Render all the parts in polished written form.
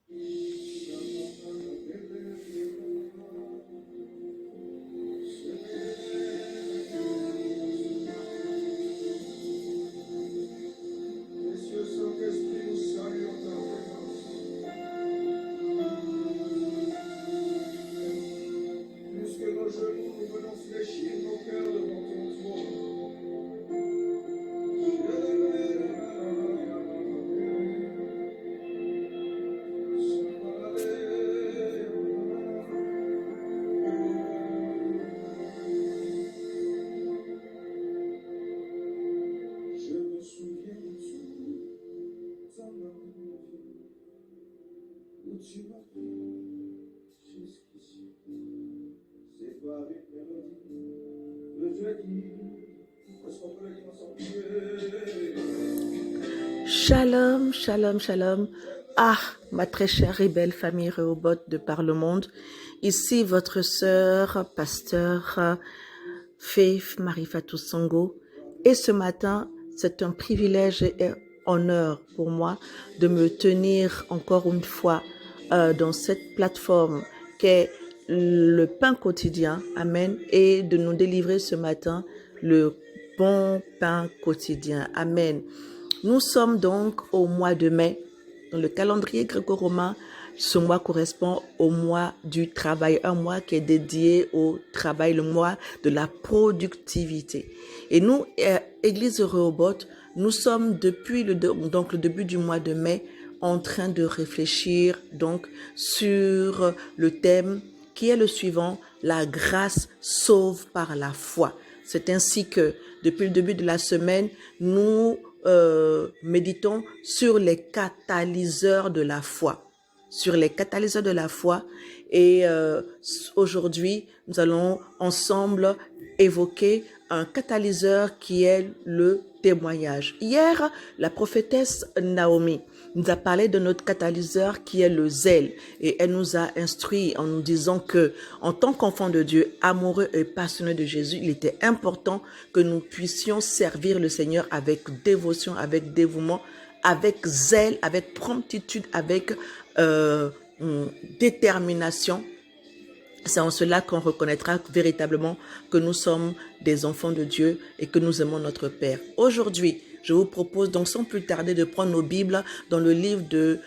Précieux Saint-Esprit, nous saluons ta présence. Plus que nos genoux, nous venons fléchir nos cœurs devant ton trône. Je me souviens de tout en ma vie où tu m'as pris jusqu'ici. C'est par une mélodie que je dis. Est-ce qu'on peut le dire ensemble? Shalom, shalom, shalom. Ah, ma très chère et belle famille Rehoboth de par le monde. Ici votre sœur, pasteur Faith Marifatou Songo. Et ce matin, c'est un privilège et honneur pour moi de me tenir encore une fois dans cette plateforme qu'est le pain quotidien. Amen. Et de nous délivrer ce matin le bon pain quotidien. Amen. Nous sommes donc au mois de mai. Dans le calendrier gréco-romain, ce mois correspond au mois du travail, un mois qui est dédié au travail, le mois de la productivité. Et nous, Église Rehoboth, nous sommes depuis le début du mois de mai en train de réfléchir donc sur le thème qui est le suivant: la grâce sauve par la foi. C'est ainsi que depuis le début de la semaine, nous méditons sur les catalyseurs de la foi. Sur les catalyseurs de la foi. Et aujourd'hui, nous allons ensemble évoquer un catalyseur qui est le témoignage. Hier, la prophétesse Naomi nous a parlé de notre catalyseur qui est le zèle, et elle nous a instruit en nous disant que, en tant qu'enfants de Dieu, amoureux et passionnés de Jésus, il était important que nous puissions servir le Seigneur avec dévotion, avec dévouement, avec zèle, avec promptitude, avec détermination. C'est en cela qu'on reconnaîtra véritablement que nous sommes des enfants de Dieu et que nous aimons notre Père. Aujourd'hui, je vous propose donc sans plus tarder de prendre nos Bibles dans le livre de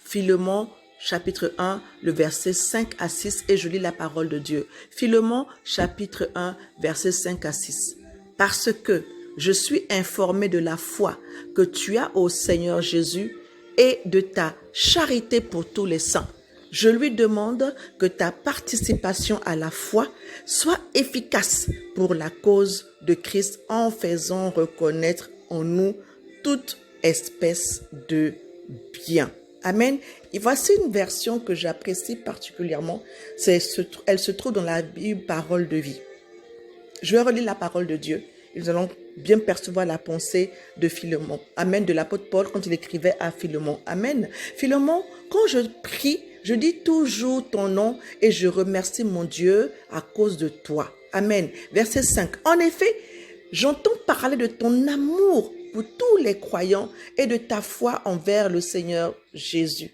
Philémon, chapitre 1, le verset 5 à 6, et je lis la parole de Dieu. Philémon, chapitre 1, verset 5 à 6. Parce que je suis informé de la foi que tu as au Seigneur Jésus et de ta charité pour tous les saints. Je lui demande que ta participation à la foi soit efficace pour la cause de Christ en faisant reconnaître en nous toute espèce de bien. Amen. Et voici une version que j'apprécie particulièrement. Elle se trouve dans la Bible Parole de vie. Je vais relire la parole de Dieu. Nous allons bien percevoir la pensée de Philémon. Amen. De l'apôtre Paul quand il écrivait à Philémon. Amen. Philémon, quand je prie, je dis toujours ton nom et je remercie mon Dieu à cause de toi. Amen. Verset 5. En effet, j'entends parler de ton amour pour tous les croyants et de ta foi envers le Seigneur Jésus.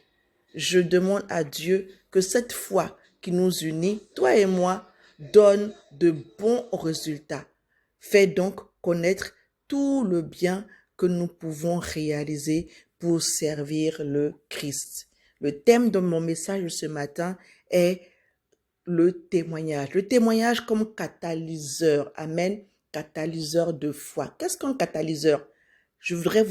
Je demande à Dieu que cette foi qui nous unit, toi et moi, donne de bons résultats. Fais donc connaître tout le bien que nous pouvons réaliser pour servir le Christ. Le thème de mon message ce matin est le témoignage. Le témoignage comme catalyseur. Amen. Catalyseur de foi. Qu'est-ce qu'un catalyseur? Je voudrais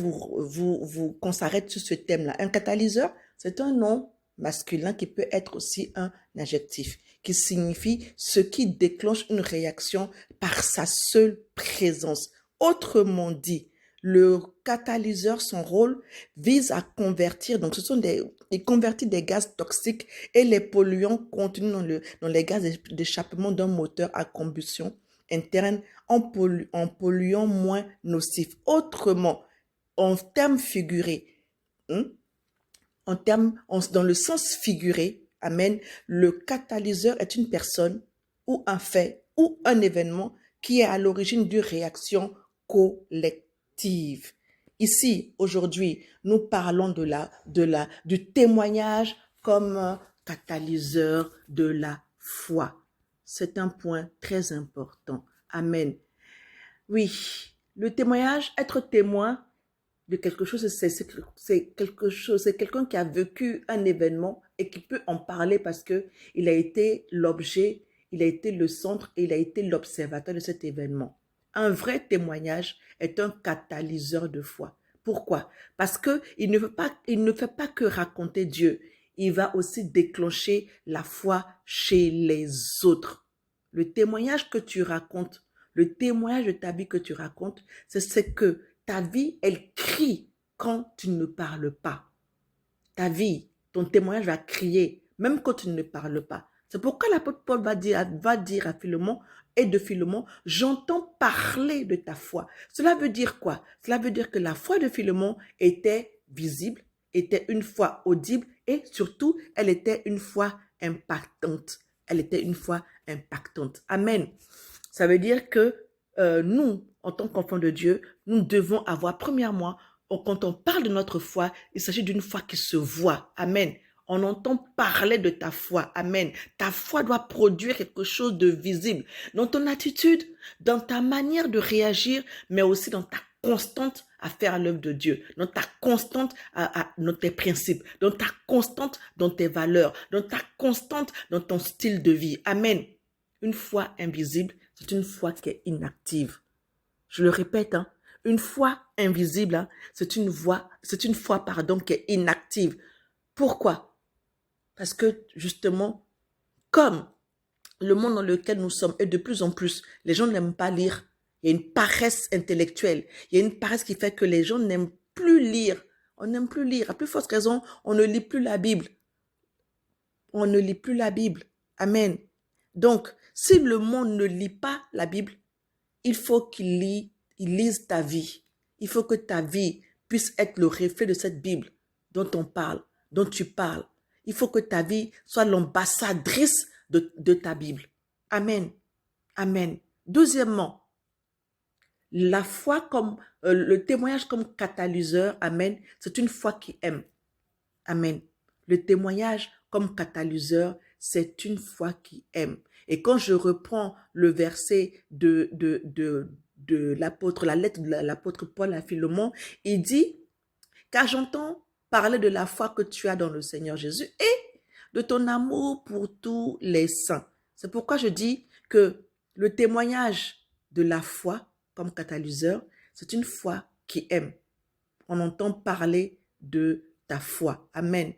qu'on s'arrête sur ce thème-là. Un catalyseur, c'est un nom masculin qui peut être aussi un adjectif, qui signifie ce qui déclenche une réaction par sa seule présence. Autrement dit, le catalyseur, son rôle vise à convertir, donc il convertit des gaz toxiques et les polluants contenus dans les gaz d'échappement d'un moteur à combustion interne en polluant moins nocifs. Autrement, en termes figurés, dans le sens figuré, amen, le catalyseur est une personne ou un fait ou un événement qui est à l'origine d'une réaction collective. ici, aujourd'hui, nous parlons du témoignage comme catalyseur de la foi. C'est un point très important. Amen. Oui, le témoignage, être témoin de quelque chose, c'est quelque chose, c'est quelqu'un qui a vécu un événement et qui peut en parler parce que il a été l'objet, il a été le centre et il a été l'observateur de cet événement. Un vrai témoignage est un catalyseur de foi. Pourquoi? Parce que il ne fait pas que raconter Dieu, il va aussi déclencher la foi chez les autres. Le témoignage que tu racontes, le témoignage de ta vie que tu racontes, c'est que ta vie, elle crie quand tu ne parles pas. Ta vie, ton témoignage va crier, même quand tu ne parles pas. C'est pourquoi l'apôtre Paul va dire à Philémon et de Philémon, j'entends parler de ta foi. Cela veut dire quoi? Cela veut dire que la foi de Philémon était visible, était une foi audible et surtout, elle était une foi impactante. Elle était une foi impactante. Amen. Ça veut dire que nous, en tant qu'enfants de Dieu, nous devons avoir, premièrement, quand on parle de notre foi, il s'agit d'une foi qui se voit. Amen. On entend parler de ta foi. Amen. Ta foi doit produire quelque chose de visible dans ton attitude, dans ta manière de réagir, mais aussi dans ta constante à faire l'œuvre de Dieu, dans ta constante dans tes principes, dans ta constante dans tes valeurs, dans ta constante dans ton style de vie. Amen. Une foi invisible, c'est une foi qui est inactive. Je le répète, hein, une foi invisible, hein, c'est une foi qui est inactive. Pourquoi? Parce que justement, comme le monde dans lequel nous sommes est de plus en plus, les gens n'aiment pas lire. Il y a une paresse intellectuelle. Il y a une paresse qui fait que les gens n'aiment plus lire. On n'aime plus lire. À plus forte raison, on ne lit plus la Bible. On ne lit plus la Bible. Amen. Donc, si le monde ne lit pas la Bible, il faut qu'il lise ta vie. Il faut que ta vie puisse être le reflet de cette Bible dont on parle, dont tu parles. Il faut que ta vie soit l'ambassadrice de ta Bible. Amen. Amen. Deuxièmement, la foi comme le témoignage comme catalyseur, amen, c'est une foi qui aime. Amen. Le témoignage comme catalyseur, c'est une foi qui aime. Et quand je reprends le verset de l'apôtre, la lettre de l'apôtre Paul à Philémon, il dit, car j'entends parler de la foi que tu as dans le Seigneur Jésus et de ton amour pour tous les saints. C'est pourquoi je dis que le témoignage de la foi comme catalyseur, c'est une foi qui aime. On entend parler de ta foi. Amen.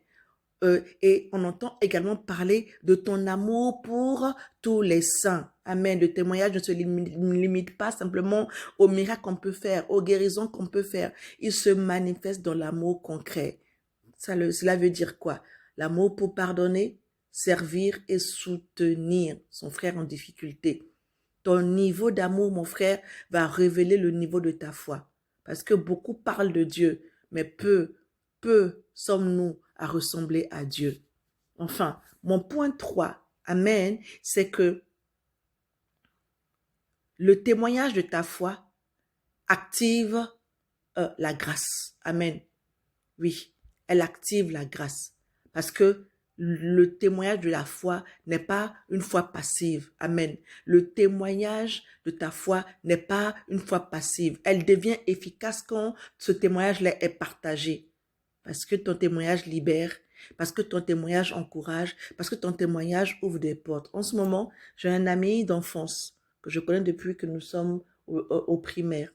Et on entend également parler de ton amour pour tous les saints. Amen. Le témoignage ne se limite pas simplement aux miracles qu'on peut faire, aux guérisons qu'on peut faire. Il se manifeste dans l'amour concret. Cela veut dire quoi? L'amour pour pardonner, servir et soutenir son frère en difficulté. Ton niveau d'amour, mon frère, va révéler le niveau de ta foi. Parce que beaucoup parlent de Dieu, mais peu sommes-nous à ressembler à Dieu. Enfin, mon point 3, amen, c'est que le témoignage de ta foi active la grâce. Amen. Oui, elle active la grâce. Parce que le témoignage de la foi n'est pas une foi passive. Amen. Le témoignage de ta foi n'est pas une foi passive. Elle devient efficace quand ce témoignage-là est partagé. Parce que ton témoignage libère, parce que ton témoignage encourage, parce que ton témoignage ouvre des portes. En ce moment, j'ai un ami d'enfance que je connais depuis que nous sommes au primaire.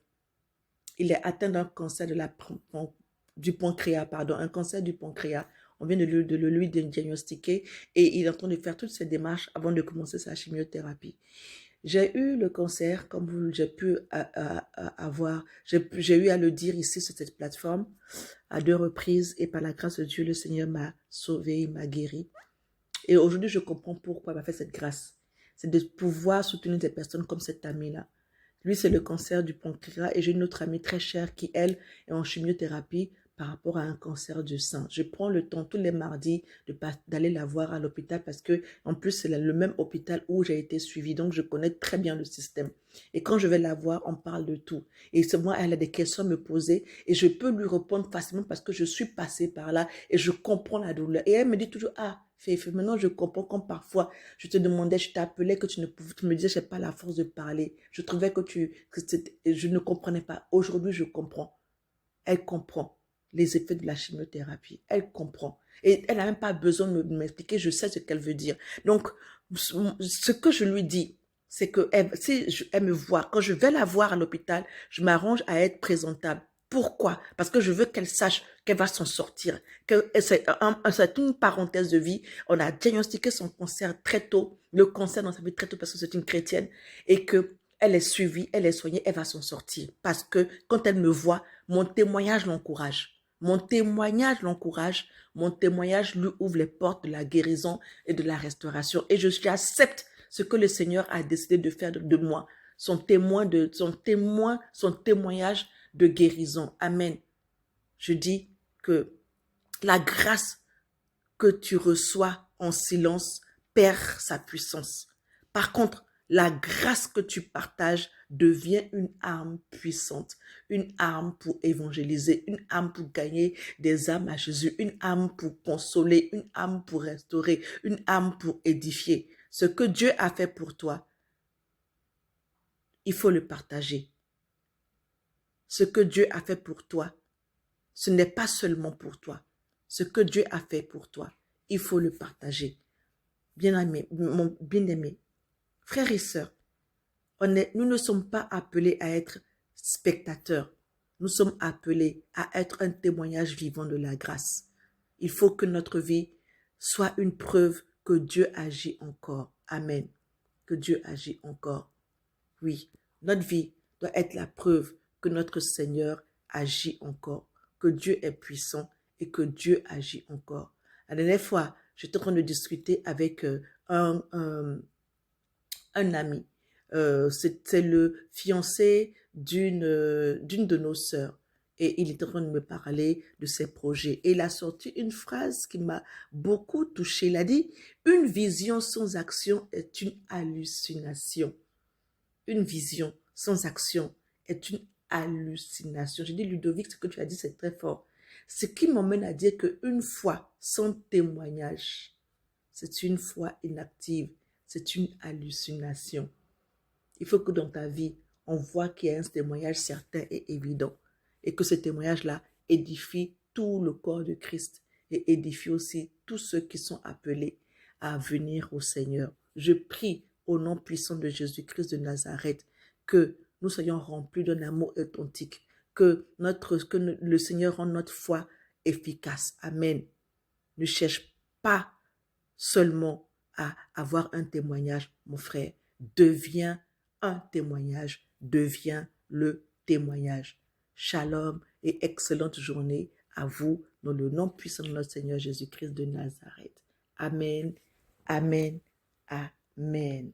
Il est atteint d'un cancer du pancréas, un cancer du pancréas. On vient de le lui diagnostiquer et il est en train de faire toutes ces démarches avant de commencer sa chimiothérapie. J'ai eu le cancer, comme j'ai pu avoir, j'ai eu à le dire ici sur cette plateforme à 2 reprises et par la grâce de Dieu, le Seigneur m'a sauvé, m'a guéri. Et aujourd'hui, je comprends pourquoi il m'a fait cette grâce. C'est de pouvoir soutenir des personnes comme cette amie-là. Lui, c'est le cancer du pancréas et j'ai une autre amie très chère qui, elle, est en chimiothérapie par rapport à un cancer du sein. Je prends le temps tous les mardis d'aller la voir à l'hôpital parce que en plus c'est le même hôpital où j'ai été suivie, donc je connais très bien le système. Et quand je vais la voir, on parle de tout. Et moi, elle a des questions à me poser et je peux lui répondre facilement parce que je suis passée par là et je comprends la douleur. Et elle me dit toujours, ah, Faith, maintenant je comprends quand parfois je te demandais, je t'appelais que tu me disais, je n'ai pas la force de parler. Je trouvais que je ne comprenais pas. Aujourd'hui, je comprends. Elle comprend les effets de la chimiothérapie. Elle comprend. Et elle n'a même pas besoin de m'expliquer. Je sais ce qu'elle veut dire. Donc, ce que je lui dis, c'est que si elle me voit, quand je vais la voir à l'hôpital, je m'arrange à être présentable. Pourquoi? Parce que je veux qu'elle sache qu'elle va s'en sortir. Que c'est une parenthèse de vie. On a diagnostiqué son cancer très tôt, le cancer dans sa vie très tôt parce que c'est une chrétienne et que elle est suivie, elle est soignée, elle va s'en sortir. Parce que quand elle me voit, mon témoignage l'encourage. Mon témoignage l'encourage. Mon témoignage lui ouvre les portes de la guérison et de la restauration. Et j'accepte ce que le Seigneur a décidé de faire de moi. Son témoignage de guérison. Amen. Je dis que la grâce que tu reçois en silence perd sa puissance. Par contre, la grâce que tu partages devient une arme puissante, une arme pour évangéliser, une arme pour gagner des âmes à Jésus, une arme pour consoler, une arme pour restaurer, une arme pour édifier. Ce que Dieu a fait pour toi, il faut le partager. Ce que Dieu a fait pour toi, ce n'est pas seulement pour toi. Ce que Dieu a fait pour toi, il faut le partager. Bien-aimé, mon bien-aimé, frères et sœurs, nous ne sommes pas appelés à être spectateurs. Nous sommes appelés à être un témoignage vivant de la grâce. Il faut que notre vie soit une preuve que Dieu agit encore. Amen. Que Dieu agit encore. Oui, notre vie doit être la preuve que notre Seigneur agit encore, que Dieu est puissant et que Dieu agit encore. La dernière fois, j'étais en train de discuter avec un ami. C'était le fiancé d'une de nos sœurs. Et il était en train de me parler de ses projets. Et il a sorti une phrase qui m'a beaucoup touchée. Il a dit, une vision sans action est une hallucination. Une vision sans action est une hallucination. J'ai dit, Ludovic, ce que tu as dit, c'est très fort. Ce qui m'emmène à dire qu'une foi sans témoignage, c'est une foi inactive, c'est une hallucination. Il faut que dans ta vie, on voit qu'il y a un témoignage certain et évident et que ce témoignage-là édifie tout le corps de Christ et édifie aussi tous ceux qui sont appelés à venir au Seigneur. Je prie au nom puissant de Jésus-Christ de Nazareth que nous soyons remplis d'un amour authentique, que le Seigneur rende notre foi efficace. Amen. Ne cherche pas seulement à avoir un témoignage, mon frère. Deviens un témoignage, deviens le témoignage. Shalom et excellente journée à vous dans le nom puissant de notre Seigneur Jésus-Christ de Nazareth. Amen, amen, amen.